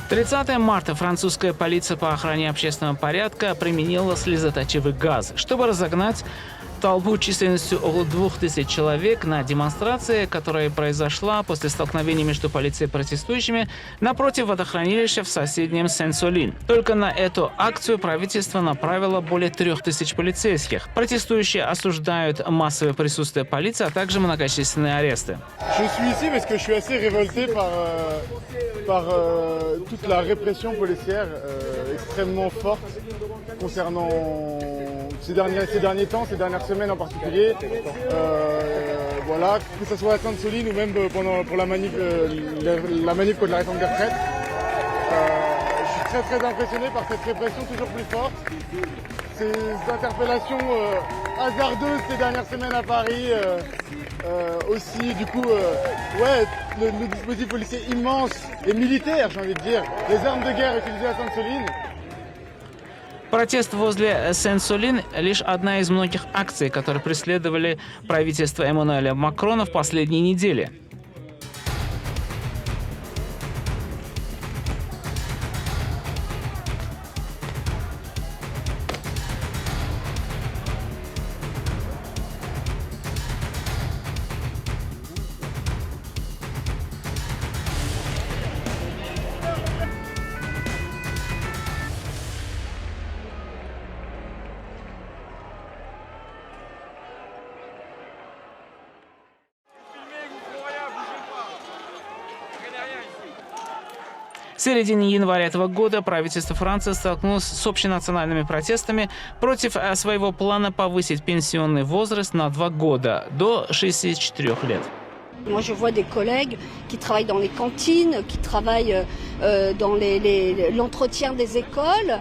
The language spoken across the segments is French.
30 марта французская полиция по охране общественного порядка применила слезоточивый газ, чтобы разогнать толпу численностью около 2000 человек на демонстрации, которая произошла после столкновения между полицией и протестующими напротив водохранилища в соседнем Сен-Солин. Только на эту акцию правительство направило более 3000 полицейских. Протестующие осуждают массовое присутствие полиции, а также многочисленные аресты. Je suis ici parce que je suis assez révolté par toute la répression policière extrêmement forte concernant ces derniers temps, ces dernières semaines en particulier. Voilà, que ce soit à Sainte-Soline ou même pour la manif contre la réforme des retraites. Je suis très impressionné par cette répression toujours plus forte. Ces interpellations hasardeuses ces dernières semaines à Paris, aussi du coup, le dispositif policier immense et militaire, j'ai envie de dire, les armes de guerre utilisées à Sainte-Soline. Протест возле Сен-Солин – лишь одна из многих акций, которые преследовали правительство Эммануэля Макрона в последние недели. В середине января этого года правительство Франции столкнулось с общенациональными протестами против своего плана повысить пенсионный возраст на 2 года до 64 лет. Moi, je vois des collègues qui travaillent dans les cantines, qui travaillent dans l'entretien des écoles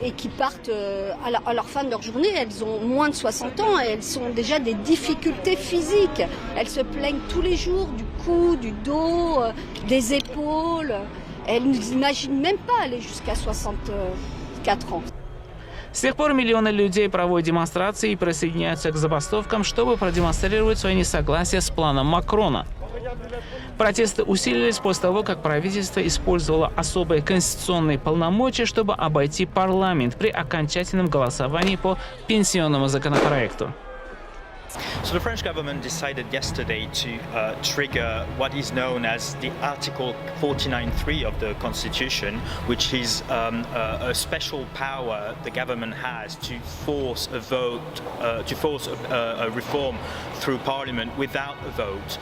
et qui partent à leur fin de leur journée. Elles ont moins de 60 ans et elles ont déjà des difficultés physiques. Elles se plaignent tous les jours du cou, du dos, des épaules. Elles n'imaginent même pas aller jusqu'à 64 ans. С тех пор миллионы людей проводят демонстрации и присоединяются к забастовкам, чтобы продемонстрировать свое несогласие с планом Макрона. Протесты усилились после того, как правительство использовало особые конституционные полномочия, чтобы обойти парламент при окончательном голосовании по пенсионному законопроекту. So the French government decided yesterday to trigger what is known as the Article 49.3 of the Constitution, which is a special power the government has to force a vote, to force a reform through Parliament without a vote.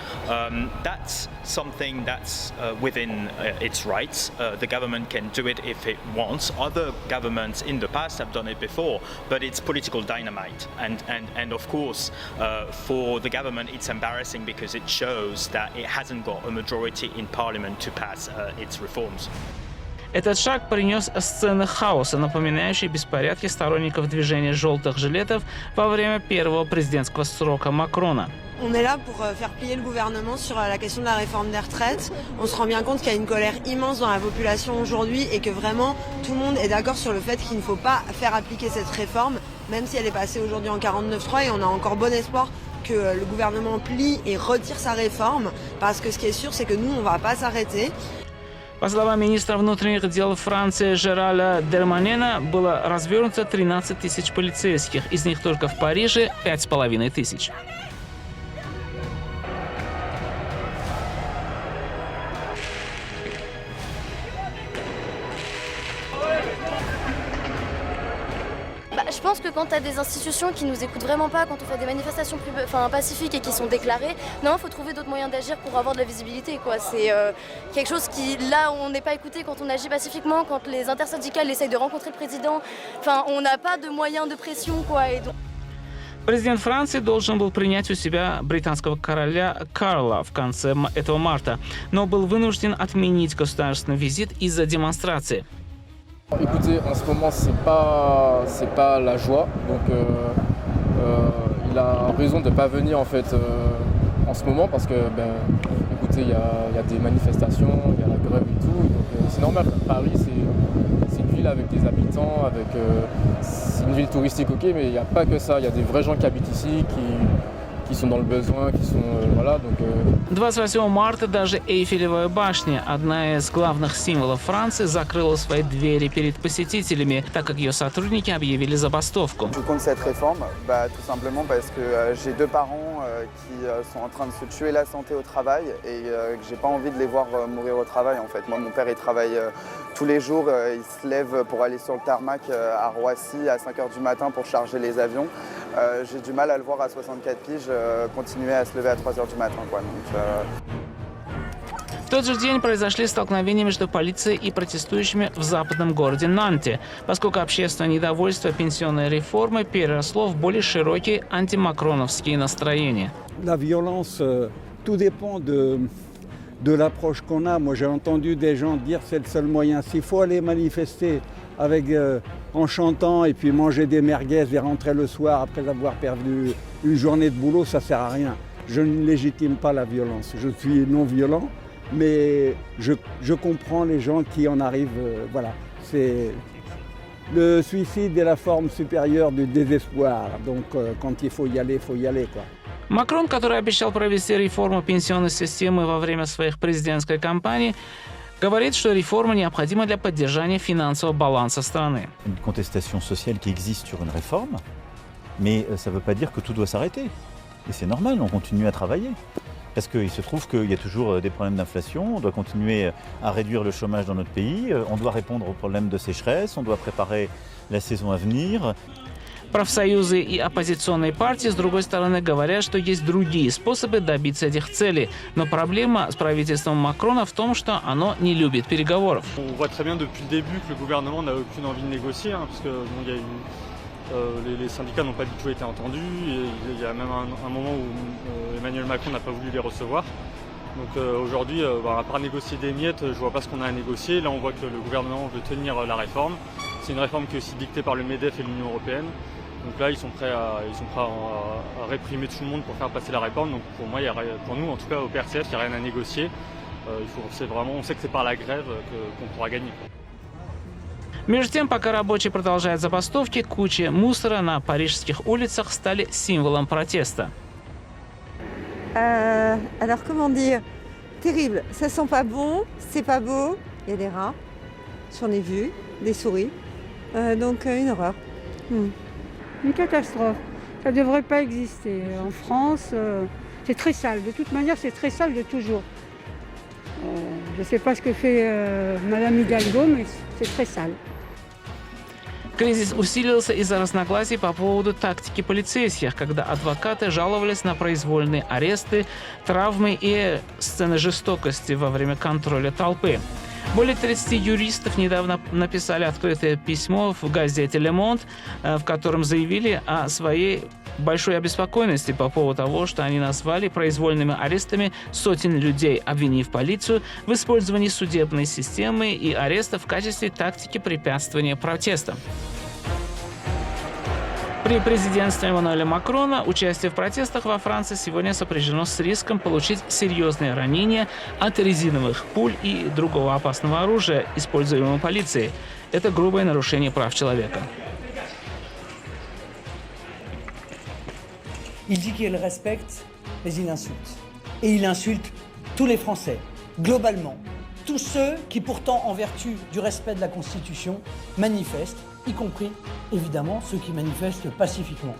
That's something that's within its rights. The government can do it if it wants. Other governments in the past have done it before, but it's political dynamite. And of course, for the government, it's embarrassing because it shows that it hasn't got a majority in Parliament to pass its reforms. Этот шаг принес сцены хаоса, напоминающие беспорядки сторонников движения «желтых жилетов» во время первого президентского срока Макрона. On est là pour faire plier le gouvernement sur la question de la réforme des retraites. On se rend bien compte qu'il y a une colère immense dans la population aujourd'hui et que vraiment tout le monde est d'accord sur le fait qu'il ne faut pas faire appliquer cette réforme, même si elle est passée aujourd'hui en 49.3 et on a encore bon espoir que le gouvernement plie et retire sa réforme parce que ce qui est sûr c'est que nous on va pas s'arrêter. По словам министра внутренних дел Франции Жераля Дерманена, было развернуто 13 тысяч полицейских, из них только в Париже 5500. Je pense que quand tu as des institutions qui nous écoutent vraiment pas, quand on fait des manifestations pacifiques et qui sont déclarées, non, il faut trouver d'autres moyens d'agir pour avoir de la visibilité, quoi. C'est quelque chose qui, là, on n'est pas écouté quand on agit pacifiquement, quand les intersyndicales essayent de rencontrer le président. Enfin, on n'a pas de moyens de pression, quoi. Et donc... Президент Франции должен был принять у себя британского короля Карла в конце этого марта, но был вынужден отменить государственный визит из-за демонстрации. Écoutez, en ce moment, c'est pas la joie, donc il a raison de ne pas venir en fait en ce moment parce que, écoutez, il y a des manifestations, il y a la grève et tout, donc c'est normal. Paris, c'est une ville avec des habitants, c'est une ville touristique, ok, mais il n'y a pas que ça. Il y a des vrais gens qui habitent ici, qui sont dans le besoin, qui sont voilà. Donc 28 марта даже Эйфелевая башня, одна из главных символов Франции, закрыла свои двери перед посетителями, так как ее сотрудники объявили забастовку. Je suis contre cette réforme, tout simplement parce que j'ai deux parents qui sont en train de se tuer la santé au travail et que j'ai pas envie de les voir mourir au travail en fait. Moi, mon père, il travaille tous les jours, il se lève pour aller sur le tarmac à Roissy à 5 h du matin pour charger les avions. J'ai du mal à le voir à 64 piges continuer à se lever à 3 h du matin, quoi. Donc, В тот же день произошли столкновения между полицией и протестующими в западном городе Нанте, поскольку общественное недовольство пенсионной реформой переросло в более широкие антимакроновские настроения. La violence, tout dépend de l'approche qu'on a. Moi, j'ai entendu des gens dire que c'est le seul moyen. S'il faut aller manifester avec, en chantant et puis manger des merguez et rentrer le soir après avoir perdu une journée de boulot, ça ne sert à rien. Je ne légitime pas la violence. Je suis non-violent, mais je comprends les gens qui en arrivent. Voilà. Le suicide est la forme supérieure du désespoir. Donc, quand il faut y aller, quoi. Макрон, который обещал провести реформу пенсионной системы во время своих президентской кампании, говорит, что реформа необходима для поддержания финансового баланса страны. Une contestation sociale qui existe sur une réforme, mais ça ne veut pas dire que tout doit s'arrêter. Et c'est normal, on continue à travailler. Parce qu'il se trouve qu'il y a toujours des problèmes d'inflation, on doit continuer à réduire le chômage dans notre pays, on doit répondre aux problèmes de sécheresse, on doit préparer la saison à venir. Профсоюзы и оппозиционные партии, с другой стороны, говорят, что есть другие способы добиться этих целей. Но проблема с правительством Макрона в том, что оно не любит переговоров. On voit très bien depuis le début que le gouvernement n'a aucune envie de négocier, parce que bon, y a les syndicats n'ont pas du tout été entendus. Il y a même un moment où Emmanuel Macron n'a pas voulu les recevoir. Donc aujourd'hui, à part négocier des miettes, je vois pas ce qu'on a à négocier. Là, on voit que le gouvernement veut tenir la réforme. C'est une réforme qui est aussi dictée par le MEDEF et l'Union européenne. Donc là, ils sont prêts à réprimer tout le monde pour faire passer la réforme. Donc pour moi, pour nous, en tout cas au PRCF, il n'y a rien à négocier. On sait que c'est par la grève qu'on pourra gagner. Между тем, пока рабочие продолжают забастовки, кучи мусора на парижских улицах стали символом протеста. Alors comment dire, terrible, ça sent pas bon, c'est pas beau, il y a des rats, j'en ai vu, des souris, donc une horreur. Une catastrophe, ça ne devrait pas exister. En France, c'est très sale, de toute manière c'est très sale de toujours. Je ne sais pas ce que fait Madame Hidalgo, mais c'est très sale. Кризис усилился из-за разногласий по поводу тактики полицейских, когда адвокаты жаловались на произвольные аресты, травмы и сцены жестокости во время контроля толпы. Более 30 юристов недавно написали открытое письмо в газете «Le Monde», в котором заявили о своей большой обеспокоенности по поводу того, что они назвали произвольными арестами сотен людей, обвинив полицию в использовании судебной системы и ареста в качестве тактики препятствования протестам. При президентстве Эммануэля Макрона участие в протестах во Франции сегодня сопряжено с риском получить серьезные ранения от резиновых пуль и другого опасного оружия, используемого полицией. Это грубое нарушение прав человека. Il dit qu'il respecte, mais il insulte. Et il insulte tous les Français, globalement. Tous ceux qui pourtant, en vertu du respect de la Constitution, manifestent, y compris, évidemment, ceux qui manifestent pacifiquement.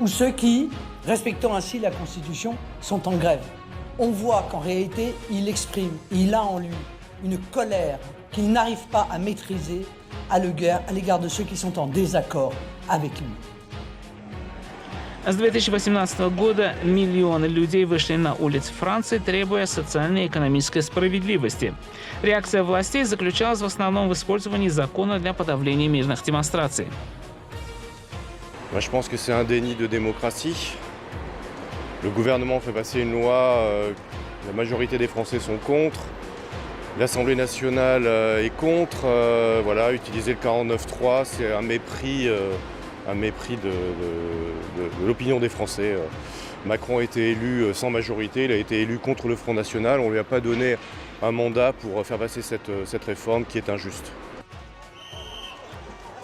Ou ceux qui, respectant ainsi la Constitution, sont en grève. On voit qu'en réalité, il exprime, il a en lui une colère qu'il n'arrive pas à maîtriser à l'égard de ceux qui sont en désaccord avec lui. С 2018 года миллионы людей вышли на улицы Франции, требуя социальной и экономической справедливости. Реакция властей заключалась в основном в использовании закона для подавления мирных демонстраций. Je pense que c'est un déni de démocratie. Le gouvernement fait passer une loi, la majorité des Français sont contre. L'Assemblée nationale est contre. Voilà, utiliser le 49.3, c'est un mépris de l'opinion des Français. Macron a été élu sans majorité, il a été élu contre le Front National. On ne lui a pas donné un mandat pour faire passer cette réforme qui est injuste.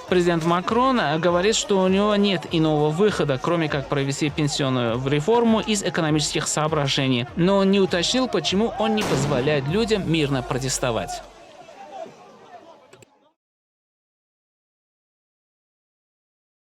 Президент Макрон говорит, что у него нет иного выхода, кроме как провести пенсионную реформу из экономических соображений. Но он не уточнил, почему он не позволяет людям мирно протестовать.